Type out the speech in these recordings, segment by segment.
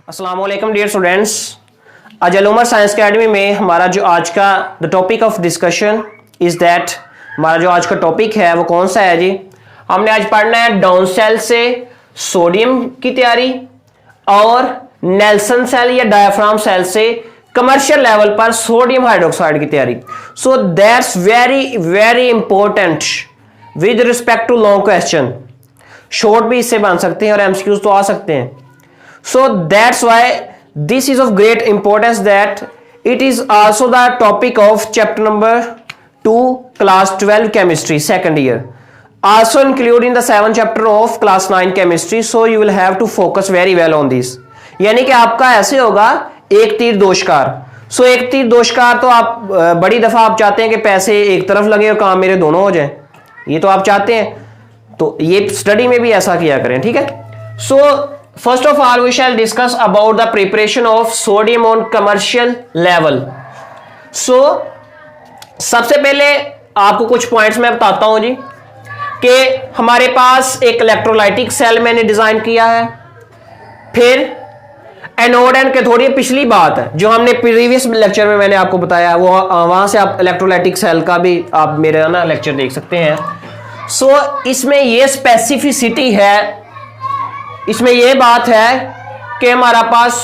अस्सलाम वालेकुम dear students. आज अलउमर साइंस अकेडमी में हमारा जो आज का the topic of discussion is that, हमारा जो आज का टॉपिक है वो कौन सा है जी। हमने आज पढ़ना है डाउन सेल से सोडियम की तैयारी और नेल्सन सेल या डायफ्राम सेल से कमर्शियल लेवल पर सोडियम हाइड्रोक्साइड की तैयारी। So that's very very important with respect to long question. Short भी इससे बन सकते हैं और एमसीक्यूज तो आ सकते हैं। So that's why this is of great importance that it is also the topic of chapter number 2 class 12 chemistry second year, also included in the 7th chapter of class 9 chemistry. So you will have to focus very well on this. यानी कि आपका ऐसे होगा एक तीर दो शिकार। सो एक तीर दो शिकार तो आप बड़ी दफा आप चाहते हैं कि पैसे एक तरफ लगे और काम मेरे दोनों हो जाए, ये तो आप चाहते हैं, तो ये स्टडी में भी ऐसा किया करें, ठीक है। सो first of all we shall discuss about the preparation of sodium on commercial level. So सबसे पहले आपको कुछ पॉइंट्स मैं बताता हूं जी कि हमारे पास एक इलेक्ट्रोलाइटिक सेल मैंने डिजाइन किया है। फिर एनोड एंड कैथोड, ये पिछली बात है जो हमने प्रीवियस लेक्चर में मैंने आपको बताया, वो वहां से आप इलेक्ट्रोलाइटिक सेल का भी आप मेरा ना लेक्चर देख सकते हैं। सो इसमें ये स्पेसिफिसिटी है, इसमें यह बात है कि हमारा पास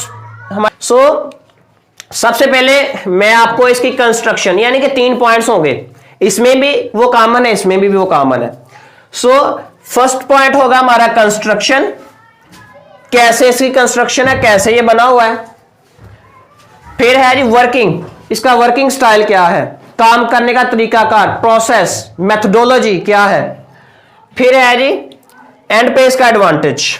सबसे पहले मैं आपको इसकी कंस्ट्रक्शन यानी कि 3 पॉइंट्स होंगे, इसमें भी वो कॉमन है, इसमें भी वो कॉमन है। फर्स्ट पॉइंट होगा हमारा कंस्ट्रक्शन, कैसे इसकी कंस्ट्रक्शन है, कैसे ये बना हुआ है। फिर है जी वर्किंग, इसका वर्किंग स्टाइल क्या है, काम करने का तरीकाकार, प्रोसेस, मेथोडोलॉजी क्या है। फिर है जी एंड पे इसका एडवांटेज,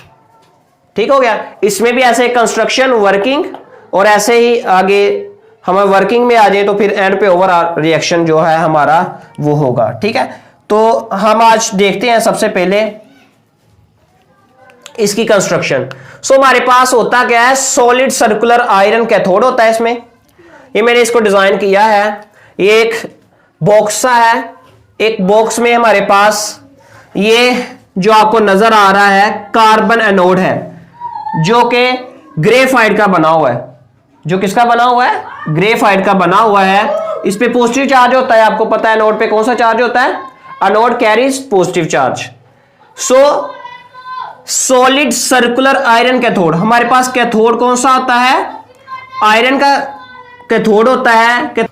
ठीक हो गया। इसमें भी ऐसे कंस्ट्रक्शन, वर्किंग और ऐसे ही आगे हमें वर्किंग में आ जाए तो फिर एंड पे ओवरऑल रिएक्शन जो है हमारा वो होगा, ठीक है। तो हम आज देखते हैं सबसे पहले इसकी कंस्ट्रक्शन। हमारे पास होता क्या है, सॉलिड सर्कुलर आयरन कैथोड होता है इसमें। ये मैंने इसको डिजाइन किया है, ये एक बॉक्स है, एक बॉक्स में हमारे पास ये जो आपको नजर आ रहा है कार्बन एनोड है जो कि ग्रेफाइट का बना हुआ है। जो किसका बना हुआ है, ग्रेफाइट का बना हुआ है। इस पे पॉजिटिव चार्ज होता है, आपको पता है एनोड पे कौन सा चार्ज होता है, anode carries positive charge. Solid circular iron cathode, हमारे पास कैथोड कौन सा होता है, आयरन का कैथोड होता है,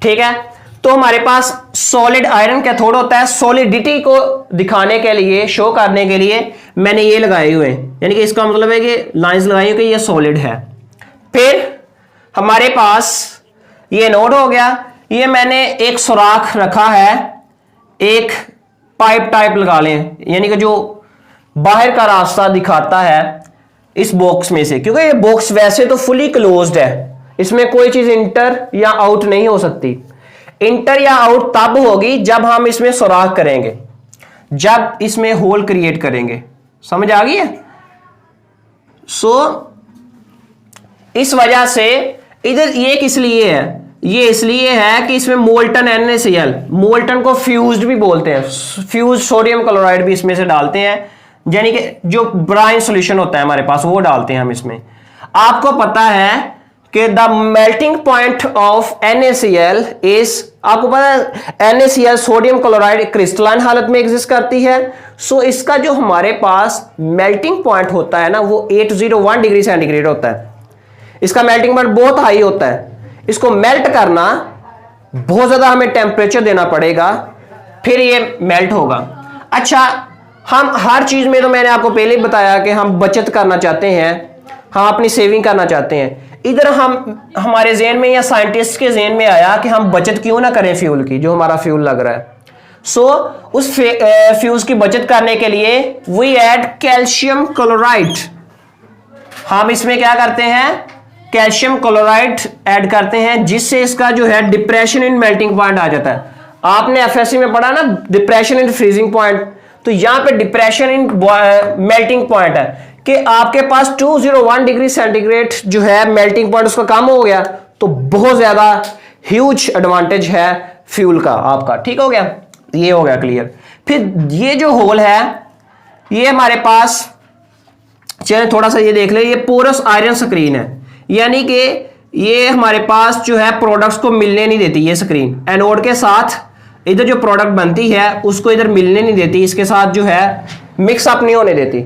ठीक है। तो हमारे पास सॉलिड आयरन कैथोड होता है। सॉलिडिटी को दिखाने के लिए, शो करने के लिए मैंने ये लगाए हुए हैं, यानी कि इसका मतलब है कि लाइंस लगाई हुई कि ये सॉलिड है। फिर हमारे पास ये नोड हो गया, ये मैंने एक सुराख रखा है, एक पाइप टाइप लगा लें, यानी कि जो बाहर का रास्ता दिखाता है इस बॉक्स में से, क्योंकि ये बॉक्स वैसे तो फुली क्लोज्ड है, इसमें कोई चीज इंटर या आउट नहीं हो सकती। इंटर या आउट तब होगी जब हम इसमें सुराख करेंगे, जब इसमें होल क्रिएट करेंगे, समझ आ गई है। इस वजह से इधर ये किस लिए है, ये इसलिए है कि इसमें मोल्टन NaCl, मोल्टन को फ्यूज्ड भी बोलते हैं, फ्यूज सोडियम क्लोराइड भी इसमें से डालते हैं, यानी कि जो ब्राइन सॉल्यूशन होता है हमारे पास वो डालते हैं हम इसमें। आपको पता है कि the melting point of NaCl is, आपको पता है NaCl सोडियम क्लोराइड क्रिस्टलाइन हालत में एग्जिस्ट करती है। इसका जो हमारे पास मेल्टिंग पॉइंट होता है ना वो 801 डिग्री सेंटीग्रेड होता है। इसका मेल्टिंग पॉइंट बहुत हाई होता है। इसको मेल्ट करना बहुत ज्यादा हमें टेम्परेचर देना पड़ेगा, फिर ये मेल्ट होगा। अच्छा, हम हर चीज में तो मैंने आपको पहले ही बताया कि हम बचत करना चाहते हैं, हम अपनी सेविंग करना चाहते हैं। इधर हमारे जेन में या साइंटिस्ट के जेन में आया कि हम बचत क्यों ना करें फ्यूल की, जो हमारा फ्यूल लग रहा है। उस फ्यूज की बचत करने के लिए वी ऐड कैल्शियम क्लोराइड। हम इसमें क्या करते हैं, कैल्शियम क्लोराइड ऐड करते हैं, जिससे इसका जो है डिप्रेशन इन मेल्टिंग पॉइंट आ जाता है। आपने एफएससी में पढ़ा ना डिप्रेशन इन फ्रीजिंग पॉइंट, तो यहां पे डिप्रेशन इन मेल्टिंग पॉइंट है कि आपके पास 201 डिग्री सेंटीग्रेड जो है मेल्टिंग पॉइंट उसका कम हो गया, तो बहुत ज्यादा ह्यूज एडवांटेज है फ्यूल का आपका, ठीक हो गया। ये हो गया क्लियर। फिर ये जो होल है ये हमारे पास चलिए थोड़ा सा ये देख ले, ये पोरस आयरन स्क्रीन है, यानी कि ये हमारे पास जो है प्रोडक्ट्स को मिलने नहीं देती ये स्क्रीन, एनोड के साथ इधर जो प्रोडक्ट बनती है उसको इधर मिलने नहीं देती, इसके साथ जो है मिक्स अप नहीं होने देती,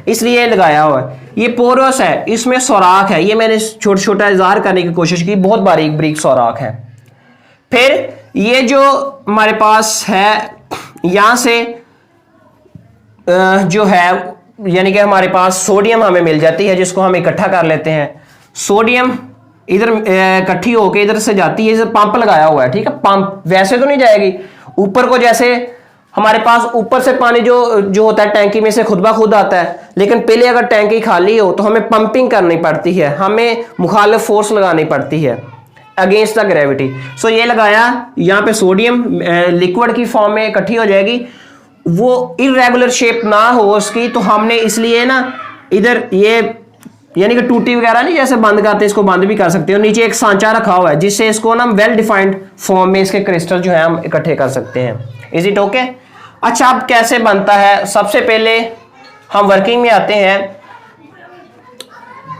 इसलिए लगाया हुआ है। ये पोरस है, इसमें सुराख है, ये मैंने छोटा छोटा इज़हार करने की कोशिश की, बहुत बारीक बारीक सुराख है। फिर ये जो हमारे पास है यहां से जो है यानी कि हमारे पास सोडियम हमें मिल जाती है, जिसको हम इकट्ठा कर लेते हैं। सोडियम इधर इकट्ठी होकर इधर से जाती है, इधर पंप लगाया हुआ है, ठीक है। पंप वैसे तो नहीं जाएगी ऊपर को, जैसे हमारे पास ऊपर से पानी जो होता है टैंकी में से खुद ब खुद आता है, लेकिन पहले अगर टैंकी खाली हो तो हमें पंपिंग करनी पड़ती है, हमें मुखालिफ फोर्स लगानी पड़ती है अगेंस्ट द ग्रेविटी। सो ये लगाया, यहाँ पे सोडियम लिक्विड की फॉर्म में इकट्ठी हो जाएगी, वो इरेगुलर शेप ना हो उसकी, तो हमने इसलिए ना इधर ये यानी कि टूटी वगैरह नहीं जैसे बंद करते हैं, इसको बंद भी कर सकते हो, नीचे एक सांचा रखा हुआ है जिससे इसको ना वेल डिफाइंड फॉर्म में इसके क्रिस्टल जो है हम इकट्ठे कर सकते हैं। Is it okay? अच्छा, अब कैसे बनता है? सबसे पहले हम वर्किंग में आते हैं।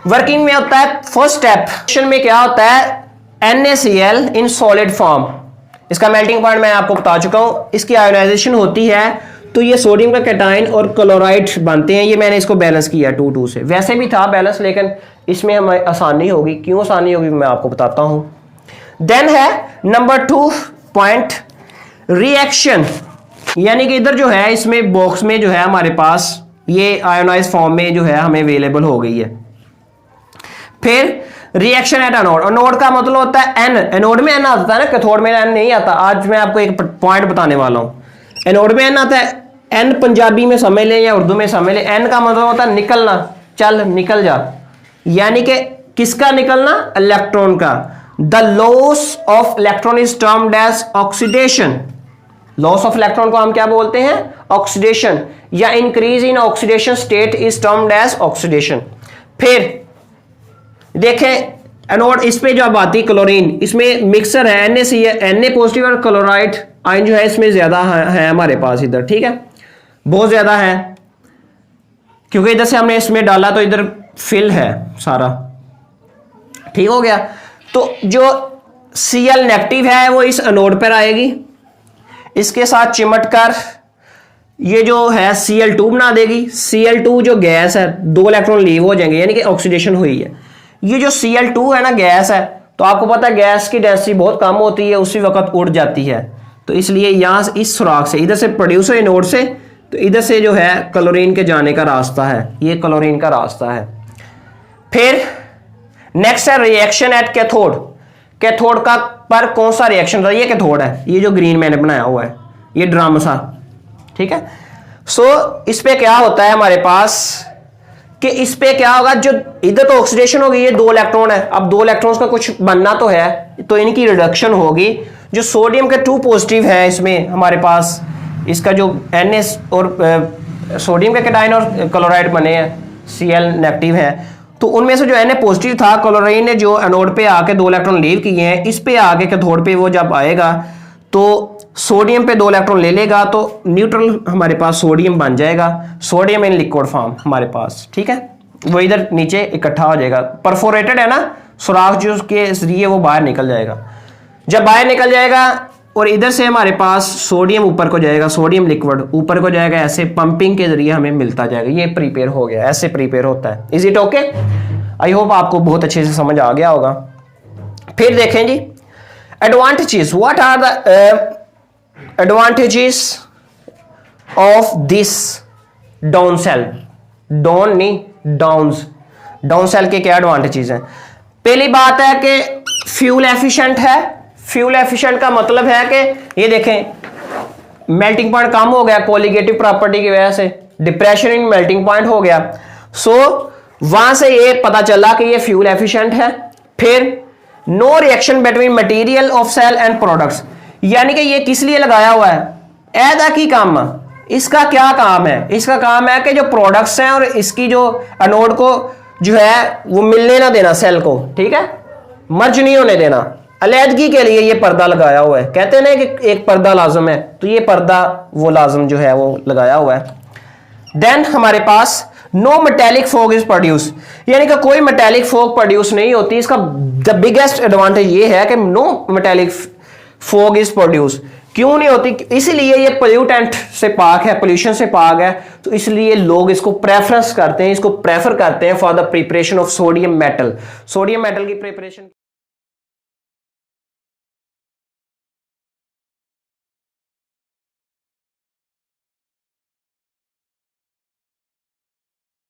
वर्किंग में होता है फर्स्ट स्टेप में क्या होता है, NaCl इन सॉलिड फॉर्म। इसका मेल्टिंग पॉइंट मैं आपको बता चुका हूं। इसकी आयोनाइजेशन होती है तो ये सोडियम का कैटाइन और क्लोराइड बनते हैं। ये मैंने इसको बैलेंस किया 2-2 से, वैसे भी था बैलेंस, लेकिन इसमें हमें आसानी होगी। क्यों आसानी होगी मैं आपको बताता हूं। देन है नंबर 2 पॉइंट, रिएक्शन, यानी कि इधर जो है इसमें बॉक्स में जो है हमारे पास ये आयोनाइज फॉर्म में जो है हमें अवेलेबल हो गई है। फिर रिएक्शन एट एनोड, एनोड का मतलब होता है एन, एनोड में एन आता है ना, कैथोड में एन नहीं आता। आज मैं आपको एक पॉइंट बताने वाला हूं। एनोड में एन आता है, एन पंजाबी में समझ लें या उर्दू में समझ लें, एन का मतलब होता है निकलना, चल निकल जा, यानी कि किसका निकलना, इलेक्ट्रॉन का। The loss of electron is termed as oxidation. Loss of electron को हम क्या बोलते हैं, ऑक्सीडेशन, या increase in oxidation state is termed as oxidation. फिर देखें एनोड, इस पे जो अब आती है क्लोरीन, इसमें मिक्सर है Na पॉजिटिव और क्लोराइड आयन जो है इसमें ज्यादा है हमारे पास इधर, ठीक है, बहुत ज्यादा है, क्योंकि इधर से हमने इसमें डाला तो इधर फिल है सारा, ठीक हो गया। तो जो Cl नेगेटिव है वो इस एनोड पर आएगी, इसके साथ चिमट कर ये जो है Cl2 बना देगी। Cl2 जो गैस है, 2 इलेक्ट्रॉन लीव हो जाएंगे, यानी कि ऑक्सीडेशन हुई है। ये जो Cl2 है ना गैस है, तो आपको पता है गैस की डेंसिटी बहुत कम होती है, उसी वक्त उड़ जाती है, तो इसलिए यहां से इस सुराख से इधर से प्रोड्यूस हुई एनोड से, तो इधर से जो है क्लोरीन के जाने का रास्ता है, ये क्लोरीन का रास्ता है। फिर नेक्स्ट है रिएक्शन एट कैथोड। कैथोड का पर कौन सा रिएक्शन था, ये कैथोड है, ये जो ग्रीन मैंने बनाया हुआ है, ये ड्रम सा, ठीक है। सो इस पे क्या होता है हमारे पास कि इस पे क्या होगा, जो इधर तो ऑक्सीडेशन होगी, ये 2 इलेक्ट्रॉन है, अब 2 इलेक्ट्रॉन्स का कुछ बनना तो है, तो इनकी रिडक्शन होगी। जो सोडियम के 2 पॉजिटिव है इसमें हमारे पास, इसका जो Na और सोडियम के कैटाइन और क्लोराइड बने हैं, Cl नेगेटिव है, तो उनमें से जो Na पॉजिटिव था, क्लोरीन ने जो एनोड पे आके 2 इलेक्ट्रॉन लीव किए हैं, इस पे आके कैथोड पे वो जब आएगा तो सोडियम पे 2 इलेक्ट्रॉन ले लेगा, तो न्यूट्रल हमारे पास सोडियम बन जाएगा, सोडियम इन लिक्विड फॉर्म हमारे पास, ठीक है। वो इधर नीचे इकट्ठा हो जाएगा, परफोरेटेड है ना सुराख, जो उसके जरिए वो बाहर निकल जाएगा। जब बाहर निकल जाएगा और इधर से हमारे पास सोडियम ऊपर को जाएगा, सोडियम लिक्विड ऊपर को जाएगा, ऐसे पंपिंग के जरिए हमें मिलता जाएगा। ये प्रिपेयर हो गया, ऐसे प्रिपेयर होता है। Is it okay? I hope आपको बहुत अच्छे से समझ आ गया होगा। फिर देखें जी advantages, what are the advantages of this down cell, down नहीं डाउन्स, डाउन सेल के क्या एडवांटेजेस हैं? पहली बात है कि फ्यूल एफिशिएंट है। फ्यूल एफिशिएंट का मतलब है कि ये देखें मेल्टिंग पॉइंट कम हो गया कोलिगेटिव प्रॉपर्टी की वजह से, डिप्रेशन इन मेल्टिंग पॉइंट हो गया। सो वहां से ये पता चला कि ये फ्यूल एफिशिएंट है। फिर no reaction between material of cell and products, यानी कि ये किस लिए लगाया हुआ है, ऐदा की काम, इसका क्या काम है? इसका काम है कि जो प्रोडक्ट्स हैं और इसकी जो एनोड को जो है वो मिलने ना देना सेल को, ठीक है, मर्ज नहीं होने देना। अलैदगी के लिए ये पर्दा लगाया हुआ है। कहते हैं ना कि एक पर्दा लाजम है, तो ये पर्दा वो लाजम जो है वो लगाया हुआ है। देन हमारे पास no metallic fog is produce, यानी कि कोई मेटेलिक फॉग प्रोड्यूस नहीं होती। इसका द बिगेस्ट एडवांटेज ये है कि no metallic fog is produce. क्यों नहीं होती? इसीलिए ये पोल्यूटेंट से पाक है, पोल्यूशन से पाक है, तो इसलिए लोग इसको प्रेफरेंस करते हैं, इसको प्रेफर करते हैं for the preparation of sodium metal. Sodium metal की प्रिपरेशन